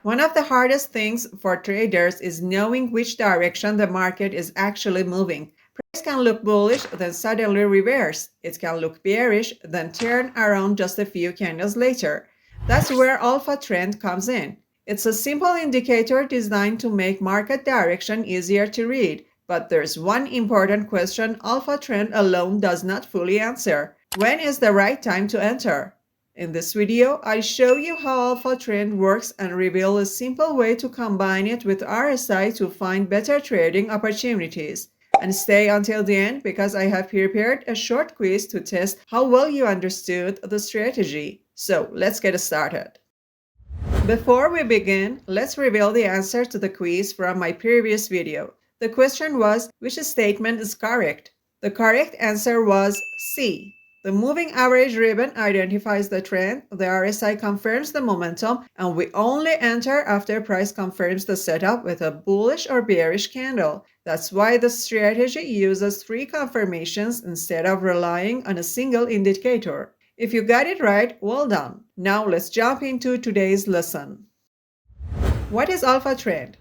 One of the hardest things for traders is knowing which direction the market is actually moving. Price can look bullish, then suddenly reverse. It can look bearish, then turn around just a few candles later. That's where AlphaTrend comes in. It's a simple indicator designed to make market direction easier to read. But there's one important question AlphaTrend alone does not fully answer. When is the right time to enter? In this video, I show you how AlphaTrend works and reveal a simple way to combine it with RSI to find better trading opportunities. And stay until the end because I have prepared a short quiz to test how well you understood the strategy. So let's get started. Before we begin, let's reveal the answer to the quiz from my previous video. The question was, which statement is correct? The correct answer was C. The moving average ribbon identifies the trend, the RSI confirms the momentum, and we only enter after price confirms the setup with a bullish or bearish candle. That's why the strategy uses 3 confirmations instead of relying on a single indicator. If you got it right, well done. Now let's jump into today's lesson. What is AlphaTrend?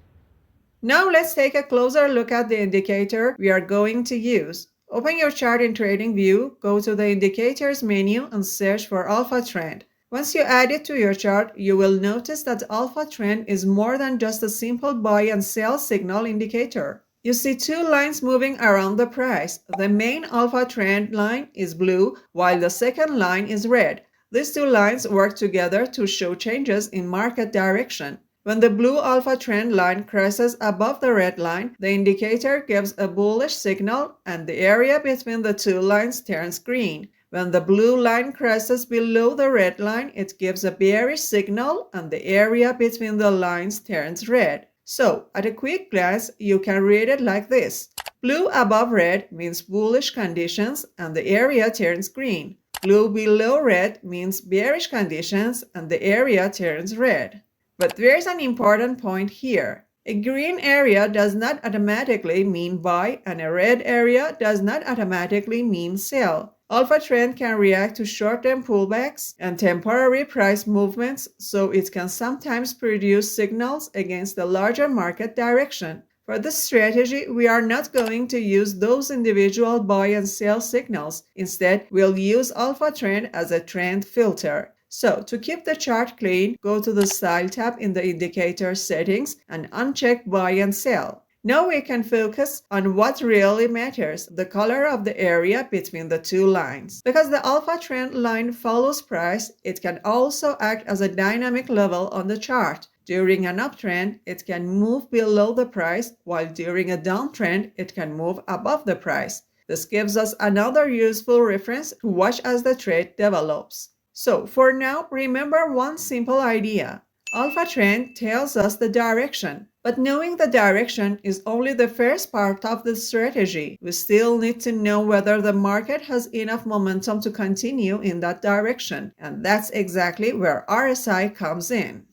Now let's take a closer look at the indicator we are going to use. Open your chart in TradingView, go to the Indicators menu and search for AlphaTrend. Once you add it to your chart, you will notice that AlphaTrend is more than just a simple buy and sell signal indicator. You see 2 lines moving around the price. The main AlphaTrend line is blue, while the second line is red. These 2 lines work together to show changes in market direction. When the blue AlphaTrend line crosses above the red line, the indicator gives a bullish signal and the area between the 2 lines turns green. When the blue line crosses below the red line, it gives a bearish signal and the area between the lines turns red. So, at a quick glance, you can read it like this. Blue above red means bullish conditions and the area turns green. Blue below red means bearish conditions and the area turns red. But there's an important point here. A green area does not automatically mean buy and a red area does not automatically mean sell. AlphaTrend can react to short-term pullbacks and temporary price movements, so it can sometimes produce signals against the larger market direction. For this strategy, we are not going to use those individual buy and sell signals. Instead, we'll use AlphaTrend as a trend filter. So, to keep the chart clean, go to the Style tab in the Indicator settings and uncheck Buy and Sell. Now we can focus on what really matters, the color of the area between the 2 lines. Because the AlphaTrend line follows price, it can also act as a dynamic level on the chart. During an uptrend, it can move below the price, while during a downtrend, it can move above the price. This gives us another useful reference to watch as the trade develops. So, for now, remember one simple idea. AlphaTrend tells us the direction, but knowing the direction is only the first part of the strategy. We still need to know whether the market has enough momentum to continue in that direction, and that's exactly where RSI comes in.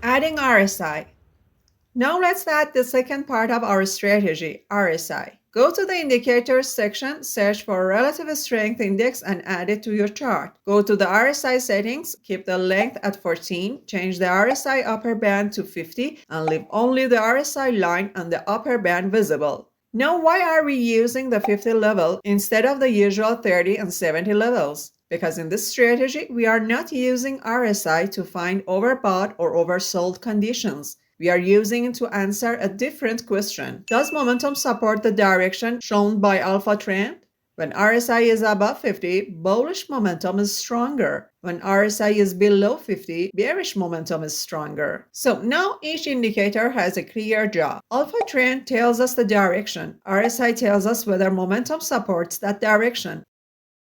Adding RSI. Now let's add the second part of our strategy, RSI. Go to the Indicators section, search for Relative Strength Index and add it to your chart. Go to the RSI settings, keep the length at 14, change the RSI upper band to 50, and leave only the RSI line and the upper band visible. Now why are we using the 50 level instead of the usual 30 and 70 levels? Because in this strategy, we are not using RSI to find overbought or oversold conditions. We are using it to answer a different question. Does momentum support the direction shown by AlphaTrend? When RSI is above 50, bullish momentum is stronger. When RSI is below 50, bearish momentum is stronger. So now each indicator has a clear job. AlphaTrend tells us the direction. RSI tells us whether momentum supports that direction.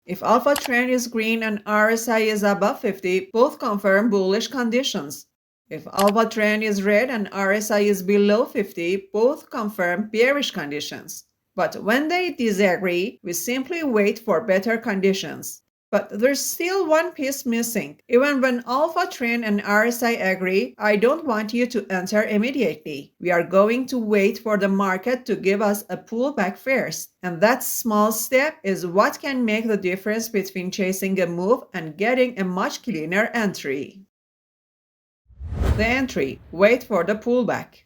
If AlphaTrend is green and RSI is above 50, both confirm bullish conditions. If AlphaTrend is red and RSI is below 50, both confirm bearish conditions. But when they disagree, we simply wait for better conditions. But there's still one piece missing. Even when AlphaTrend and RSI agree, I don't want you to enter immediately. We are going to wait for the market to give us a pullback first. And that small step is what can make the difference between chasing a move and getting a much cleaner entry. The entry. Wait for the pullback.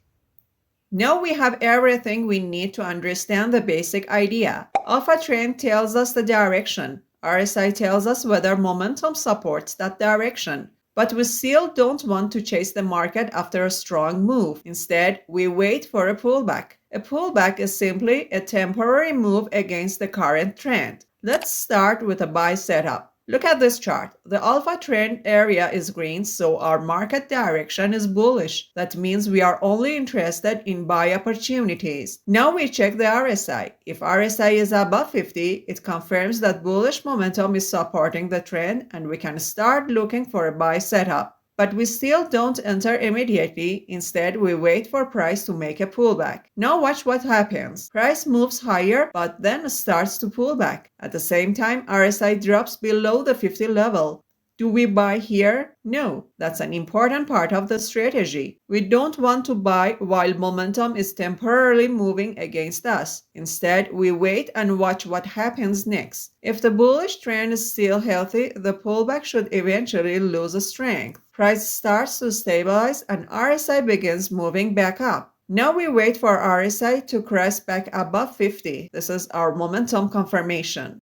Now we have everything we need to understand the basic idea. AlphaTrend tells us the direction. RSI tells us whether momentum supports that direction. But we still don't want to chase the market after a strong move. Instead, we wait for a pullback. A pullback is simply a temporary move against the current trend. Let's start with a buy setup. Look at this chart. The AlphaTrend area is green, so our market direction is bullish. That means we are only interested in buy opportunities. Now we check the RSI. If RSI is above 50, it confirms that bullish momentum is supporting the trend and we can start looking for a buy setup. But we still don't enter immediately. Instead, we wait for price to make a pullback. Now watch what happens. Price moves higher, but then starts to pull back. At the same time, RSI drops below the 50 level. Do we buy here? No, that's an important part of the strategy. We don't want to buy while momentum is temporarily moving against us. Instead, we wait and watch what happens next. If the bullish trend is still healthy, the pullback should eventually lose strength. Price starts to stabilize and RSI begins moving back up. Now we wait for RSI to crest back above 50. This is our momentum confirmation.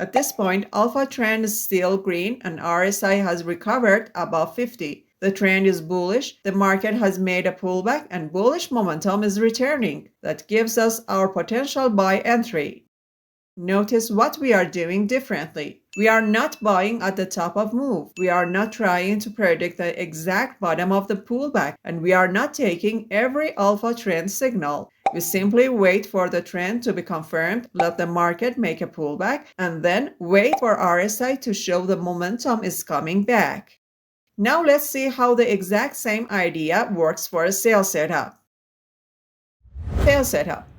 At this point, AlphaTrend is still green and RSI has recovered above 50. The trend is bullish, the market has made a pullback and bullish momentum is returning. That gives us our potential buy entry. Notice what we are doing differently. We are not buying at the top of move. We are not trying to predict the exact bottom of the pullback, and we are not taking every AlphaTrend signal. We simply wait for the trend to be confirmed, let the market make a pullback, and then wait for RSI to show the momentum is coming back. Now let's see how the exact same idea works for a sell setup. Sell setup.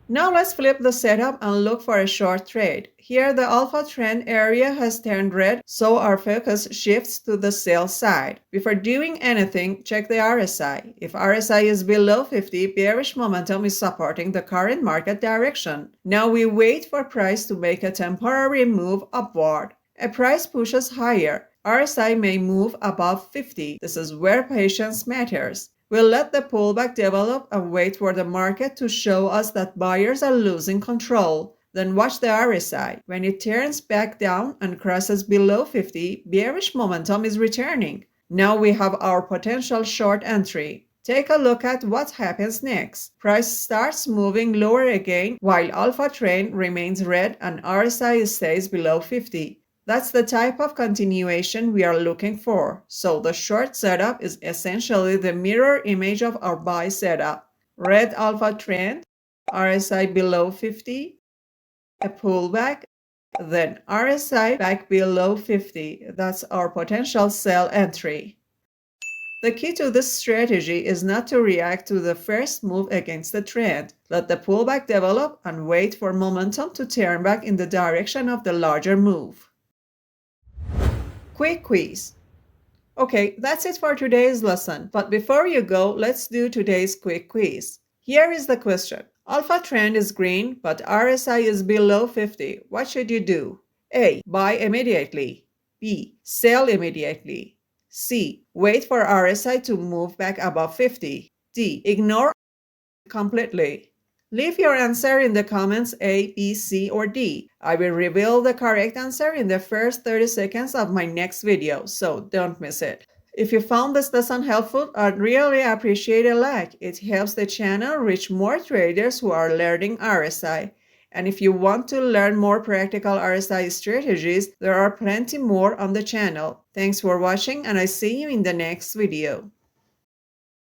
Now let's flip the setup and look for a short trade. Here the AlphaTrend area has turned red, so our focus shifts to the sell side. Before doing anything, check the RSI. If RSI is below 50, bearish momentum is supporting the current market direction. Now we wait for price to make a temporary move upward. A price pushes higher. RSI may move above 50. This is where patience matters. We'll let the pullback develop and wait for the market to show us that buyers are losing control. Then watch the RSI. When it turns back down and crosses below 50, bearish momentum is returning. Now we have our potential short entry. Take a look at what happens next. Price starts moving lower again while AlphaTrend remains red and RSI stays below 50. That's the type of continuation we are looking for. So the short setup is essentially the mirror image of our buy setup. Red AlphaTrend, RSI below 50, a pullback, then RSI back below 50. That's our potential sell entry. The key to this strategy is not to react to the first move against the trend. Let the pullback develop and wait for momentum to turn back in the direction of the larger move. Quick quiz. Okay, that's it for today's lesson. But before you go, let's do today's quick quiz. Here is the question. AlphaTrend is green, but RSI is below 50. What should you do? A. Buy immediately. B. Sell immediately. C. Wait for RSI to move back above 50. D. Ignore completely. Leave your answer in the comments A, B, C, or D. I will reveal the correct answer in the first 30 seconds of my next video, so don't miss it. If you found this lesson helpful, I'd really appreciate a like. It helps the channel reach more traders who are learning RSI. And if you want to learn more practical RSI strategies, there are plenty more on the channel. Thanks for watching and I see you in the next video.